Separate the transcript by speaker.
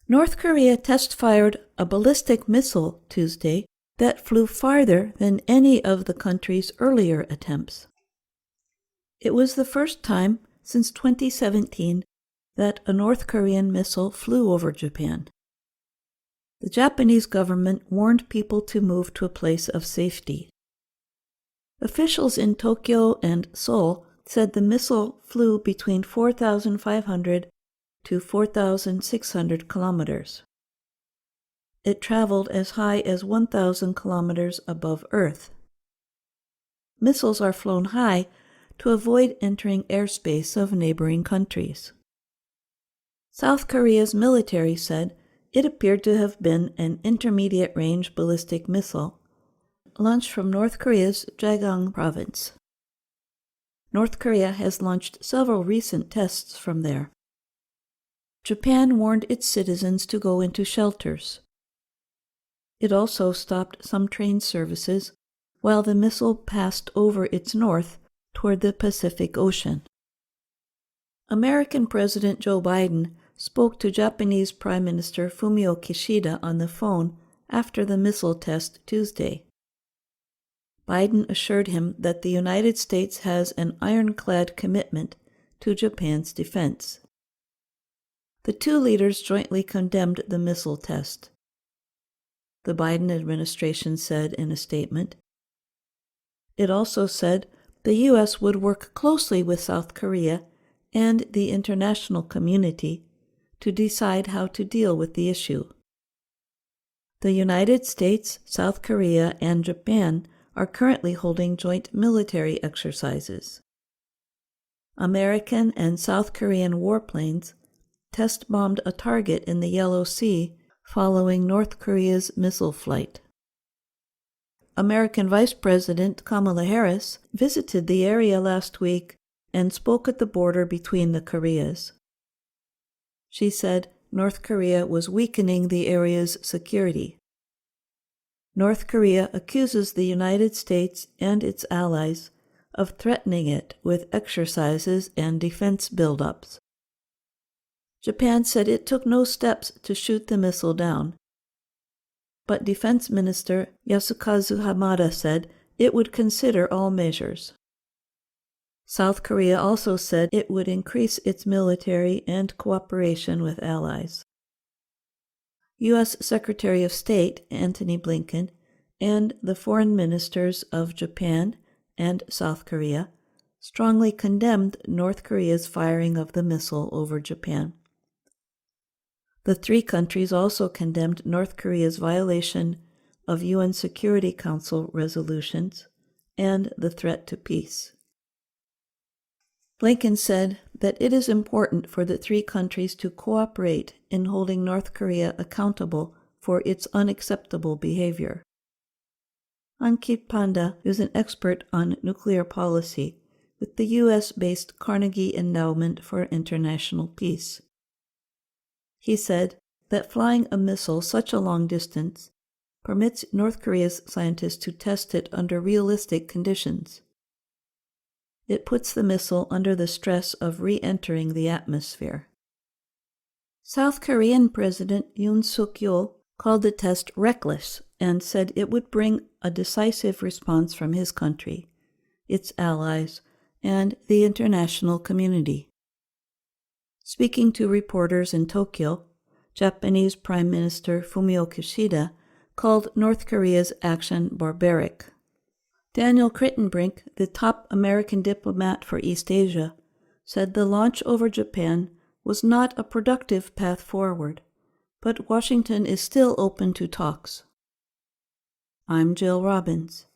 Speaker 1: North Korea test-fired a ballistic missile Tuesday that flew farther than any of the country's earlier attempts. It was the first time since 2017 that a North Korean missile flew over Japan. The Japanese government warned people to move to a place of safety. Officials in Tokyo and Seoul said the missile flew between 4,500 to 4,600 kilometers. It traveled as high as 1,000 kilometers above Earth. Missiles are flown high to avoid entering airspace of neighboring countries. South Korea's military said it appeared to have been an intermediate-range ballistic missile launched from North Korea's Jagang province. North Korea has launched several recent tests from there. Japan warned its citizens to go into shelters. It also stopped some train services while the missile passed over its north toward the Pacific Ocean. American President Joe Biden spoke to Japanese Prime Minister Fumio Kishida on the phone after the missile test Tuesday. Biden assured him that the United States has an ironclad commitment to Japan's defense. The two leaders jointly condemned the missile test. The Biden administration said in a statement. It also said the U.S. would work closely with South Korea and the international community to decide how to deal with the issue. The United States, South Korea, and Japan are currently holding joint military exercises. American and South Korean warplanes test-bombed a target in the Yellow Sea following North Korea's missile flight. American Vice President Kamala Harris visited the area last week and spoke at the border between the Koreas. She said North Korea was weakening the area's security. North Korea accuses the United States and its allies of threatening it with exercises and defense buildups. Japan said it took no steps to shoot the missile down, but Defense Minister Yasukazu Hamada said it would consider all measures. South Korea also said it would increase its military and cooperation with allies. U.S. Secretary of State Antony Blinken and the foreign ministers of Japan and South Korea strongly condemned North Korea's firing of the missile over Japan. The three countries also condemned North Korea's violation of UN Security Council resolutions and the threat to peace. Blinken said that it is important for the three countries to cooperate in holding North Korea accountable for its unacceptable behavior. Ankit Panda is an expert on nuclear policy with the U.S.-based Carnegie Endowment for International Peace. He said that flying a missile such a long distance permits North Korea's scientists to test it under realistic conditions. It puts the missile under the stress of re-entering the atmosphere. South Korean President Yoon Suk-yeol called the test reckless and said it would bring a decisive response from his country, its allies, and the international community. Speaking to reporters in Tokyo, Japanese Prime Minister Fumio Kishida called North Korea's action barbaric. Daniel Crittenbrink, the top American diplomat for East Asia, said the launch over Japan was not a productive path forward, but Washington is still open to talks. I'm Jill Robbins.